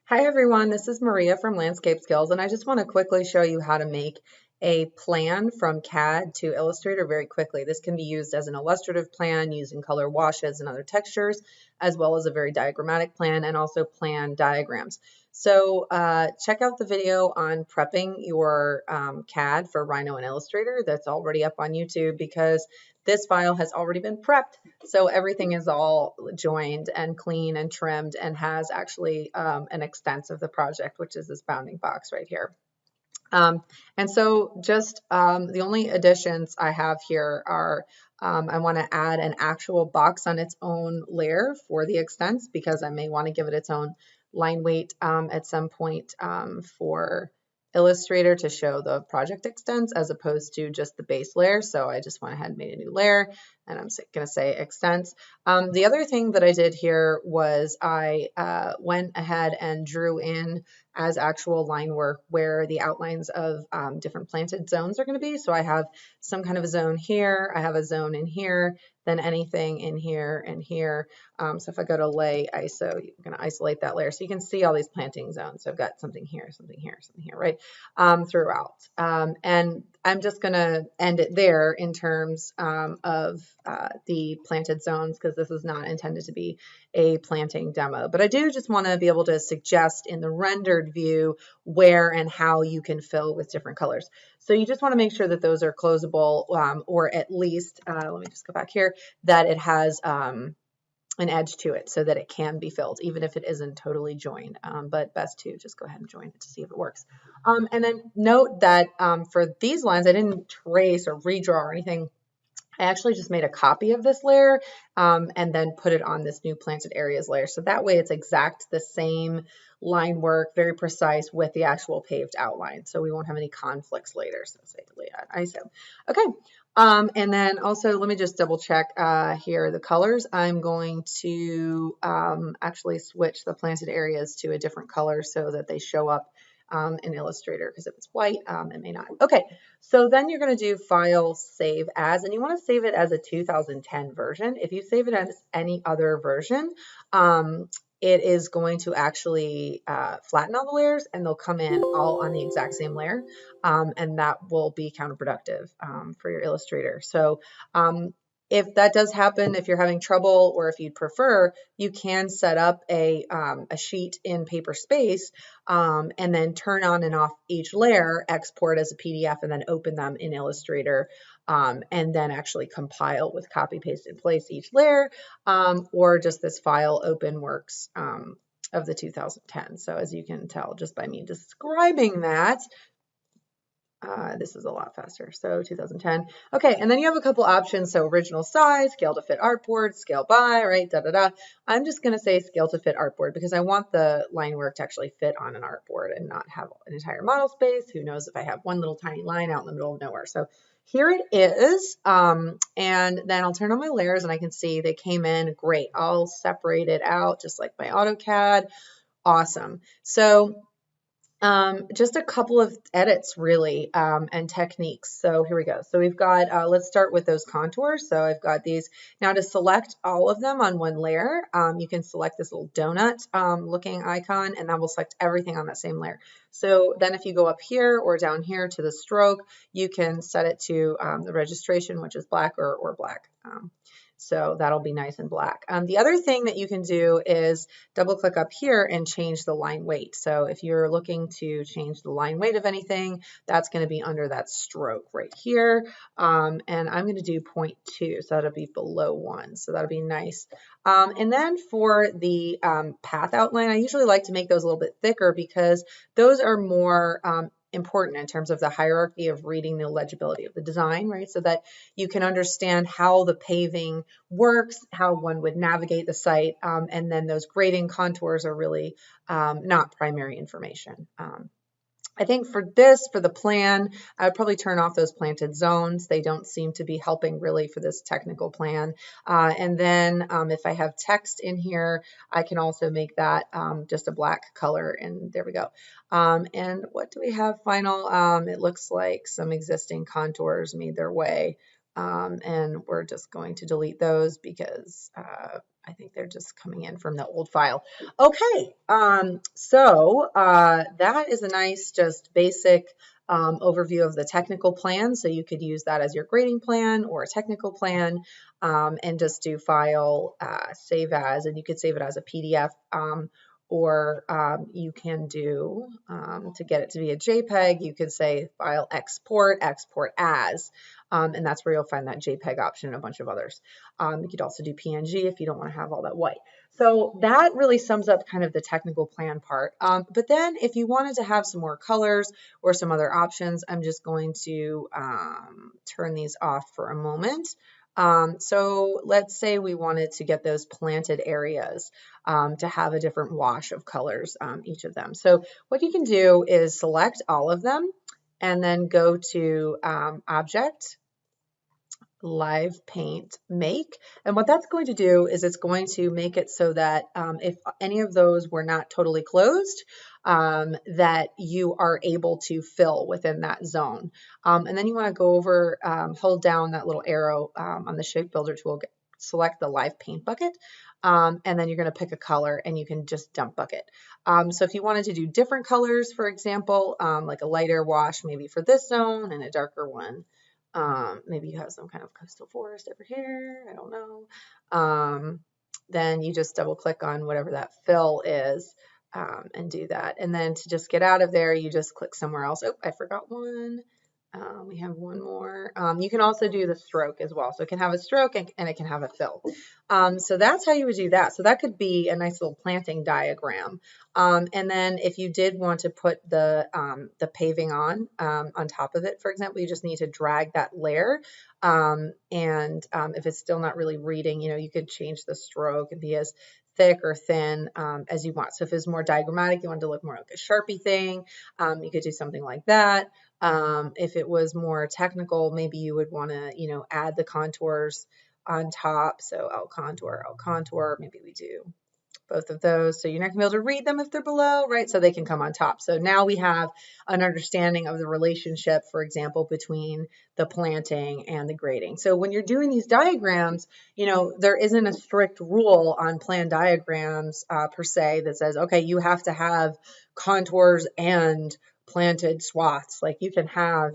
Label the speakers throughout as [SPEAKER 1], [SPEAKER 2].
[SPEAKER 1] Hi everyone, this is Maria from Landscape Skills, and I just want to quickly show you how to make a plan from CAD to Illustrator very quickly. This can be used as an illustrative plan using color washes and other textures, as well as a very diagrammatic plan and also plan diagrams. So check out the video on prepping your CAD for Rhino and Illustrator that's already up on YouTube because this file has already been prepped. So everything is all joined and clean and trimmed and has actually an extent of the project, which is this bounding box right here. And so just the only additions I have here are I want to add an actual box on its own layer for the extents because I may want to give it its own line weight at some point for Illustrator to show the project extents as opposed to just the base layer. So I just went ahead and made a new layer and I'm going to say extents. The other thing that I did here was I went ahead and drew in as actual line work where the outlines of different planted zones are going to be. So I have some kind of a zone here, I have a zone in here, then anything in here and here. So if I go to lay ISO, you're going to isolate that layer so you can see all these planting zones. So I've got something here, something here, something here, right, throughout. And I'm just going to end it there in terms of the planted zones because this is not intended to be a planting demo. But I do just want to be able to suggest in the rendered view where and how you can fill with different colors. So you just want to make sure that those are closable or at least, let me just go back here, that it has an edge to it so that it can be filled, even if it isn't totally joined. But best to just go ahead and join it to see if it works. And then note that for these lines, I didn't trace or redraw or anything. I actually just made a copy of this layer and then put it on this new planted areas layer. So that way it's exact the same line work, very precise with the actual paved outline. So we won't have any conflicts later. So say delete ISO. Okay. And then also let me just double check here the colors. I'm going to actually switch the planted areas to a different color so that they show up in Illustrator because if it's white, it may not. Okay, so then you're going to do File, Save As, and you want to save it as a 2010 version. If you save it as any other version, it is going to actually flatten all the layers and they'll come in all on the exact same layer, and that will be counterproductive for your Illustrator. So if that does happen, if you're having trouble or if you'd prefer, you can set up a sheet in Paperspace and then turn on and off each layer, export as a PDF, and then open them in Illustrator and then actually compile with copy, paste, and place each layer, or just this file open works of the 2010. So as you can tell just by me describing that, this is a lot faster. So 2010. Okay, and then you have a couple options. So original size, scale to fit artboard, scale by, right? Da da da. I'm just going to say scale to fit artboard because I want the line work to actually fit on an artboard and not have an entire model space. Who knows if I have one little tiny line out in the middle of nowhere. So here it is. And then I'll turn on my layers and I can see they came in great. All separated out just like my AutoCAD. Awesome. So just a couple of edits really and techniques. So here we go. So we've got, let's start with those contours. So I've got these. Now to select all of them on one layer, you can select this little donut looking icon and that will select everything on that same layer. So then if you go up here or down here to the stroke, you can set it to the registration, which is black or black. So that'll be nice and black. The other thing that you can do is double click up here and change the line weight. So if you're looking to change the line weight of anything, that's going to be under that stroke right here. And I'm going to do 0.2, so that'll be below 1. So that'll be nice. And then for the path outline, I usually like to make those a little bit thicker because those are more important in terms of the hierarchy of reading the legibility of the design, right? So that you can understand how the paving works, how one would navigate the site, and then those grading contours are really not primary information. I think for this, for the plan, I would probably turn off those planted zones. They don't seem to be helping really for this technical plan. And then if I have text in here, I can also make that just a black color. And there we go. And what do we have final? It looks like some existing contours made their way And we're just going to delete those because I think they're just coming in from the old file. Okay, so that is a nice, just basic overview of the technical plan. So you could use that as your grading plan or a technical plan, and just do file, save as, and you could save it as a PDF. Or you can do, to get it to be a JPEG, you could say file export, export as, and that's where you'll find that JPEG option and a bunch of others. You could also do PNG if you don't want to have all that white. So that really sums up kind of the technical plan part. But then if you wanted to have some more colors or some other options, I'm just going to turn these off for a moment. So let's say we wanted to get those planted areas to have a different wash of colors, each of them. So what you can do is select all of them and then go to Object, Live Paint, Make. And what that's going to do is it's going to make it so that if any of those were not totally closed, that you are able to fill within that zone. And then you want to go over, hold down that little arrow on the Shape Builder tool, select the Live Paint bucket, and then you're going to pick a color and you can just dump bucket. So if you wanted to do different colors, for example, like a lighter wash maybe for this zone and a darker one, maybe you have some kind of coastal forest over here, I don't know. Then you just double click on whatever that fill is, and do that. And then to just get out of there, you just click somewhere else. Oh, I forgot one. We have one more. You can also do the stroke as well. So it can have a stroke and it can have a fill. So that's how you would do that. So that could be a nice little planting diagram. And then if you did want to put the paving on top of it, for example, you just need to drag that layer. And if it's still not really reading, you could change the stroke and be as thick or thin as you want. So if it's more diagrammatic, you want it to look more like a Sharpie thing, you could do something like that. If it was more technical, maybe you would want to, add the contours on top. So I'll contour, maybe we do both of those. So you're not gonna be able to read them if they're below, right? So they can come on top. So now we have an understanding of the relationship, for example, between the planting and the grading. So when you're doing these diagrams, there isn't a strict rule on plan diagrams per se that says, okay, you have to have contours and planted swaths. Like you can have,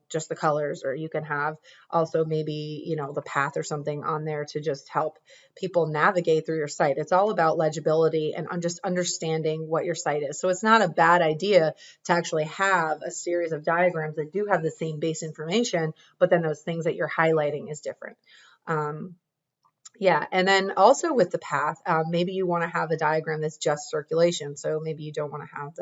[SPEAKER 1] just the colors, or you can have also maybe, the path or something on there to just help people navigate through your site. It's all about legibility and just understanding what your site is. So it's not a bad idea to actually have a series of diagrams that do have the same base information, but then those things that you're highlighting is different. Yeah, and then also with the path, maybe you want to have a diagram that's just circulation. So maybe you don't want to have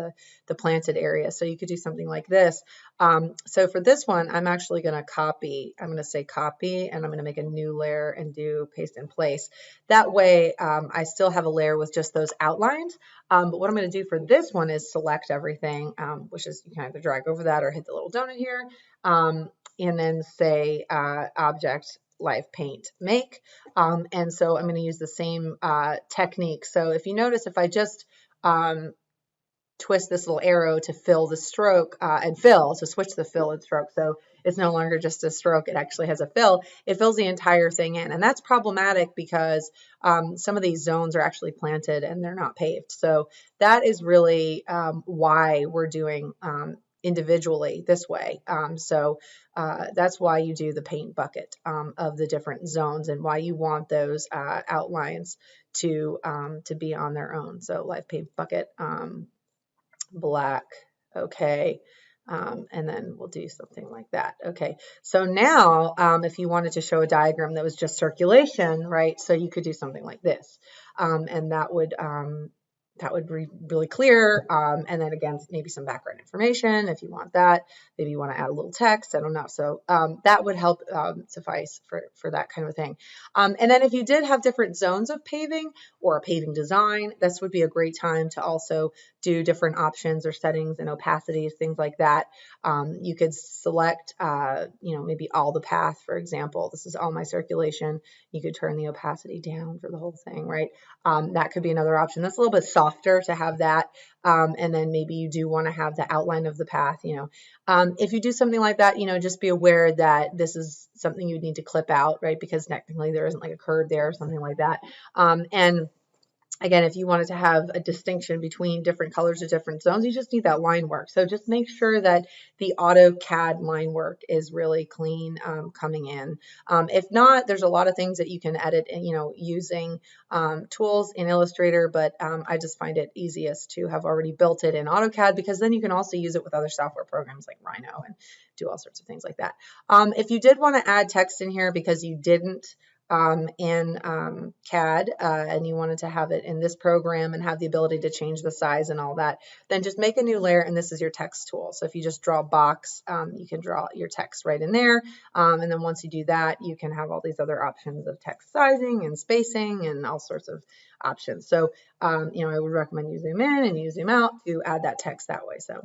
[SPEAKER 1] the planted area. So you could do something like this. So for this one, I'm actually going to copy. I'm going to say copy, and I'm going to make a new layer and do paste in place. That way, I still have a layer with just those outlines. But what I'm going to do for this one is select everything, which is you can either drag over that or hit the little donut here, and then say object, Live Paint, Make. And so I'm going to use the same technique. So if you notice, if I just twist this little arrow to fill the stroke and fill, so switch the fill and stroke. So it's no longer just a stroke, it actually has a fill. It fills the entire thing in. And that's problematic because some of these zones are actually planted and they're not paved. So that is really why we're doing individually this way. So that's why you do the paint bucket of the different zones and why you want those outlines to be on their own. So live paint bucket, black, okay. And then we'll do something like that. Okay, so now if you wanted to show a diagram that was just circulation, right? So you could do something like this, and that would be really clear. And then again, maybe some background information if you want that. Maybe you want to add a little text, I don't know. So that would help suffice for that kind of thing. And then if you did have different zones of paving or a paving design, this would be a great time to also do different options or settings and opacities, things like that. You could select, maybe all the path, for example. This is all my circulation. You could turn the opacity down for the whole thing, right? That could be another option. That's a little bit soft softer to have that. And then maybe you do want to have the outline of the path, if you do something like that, just be aware that this is something you need to clip out, right? Because technically there isn't like a curve there or something like that. And again, if you wanted to have a distinction between different colors of different zones, you just need that line work. So just make sure that the AutoCAD line work is really clean coming in. If not, there's a lot of things that you can edit, using tools in Illustrator, but I just find it easiest to have already built it in AutoCAD, because then you can also use it with other software programs like Rhino and do all sorts of things like that. If you did want to add text in here because you didn't in CAD and you wanted to have it in this program and have the ability to change the size and all that, then just make a new layer, and this is your text tool. So if you just draw a box, you can draw your text right in there, and then once you do that, you can have all these other options of text sizing and spacing and all sorts of options. So I would recommend you zoom in and you zoom out to add that text that way. So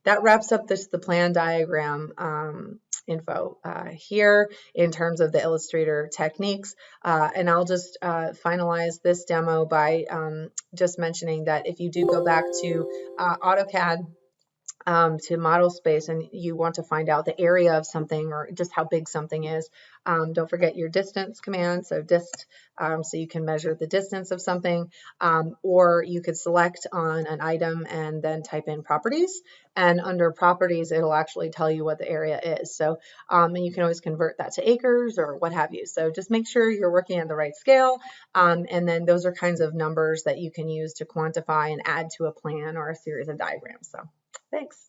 [SPEAKER 1] that wraps up the plan diagram info here in terms of the Illustrator techniques. And I'll just finalize this demo by just mentioning that if you do go back to AutoCAD, to model space, and you want to find out the area of something or just how big something is, don't forget your distance command, so dist, so you can measure the distance of something, or you could select on an item and then type in properties, and under properties it'll actually tell you what the area is. So and you can always convert that to acres or what have you. So just make sure you're working at the right scale, and then those are kinds of numbers that you can use to quantify and add to a plan or a series of diagrams. So thanks.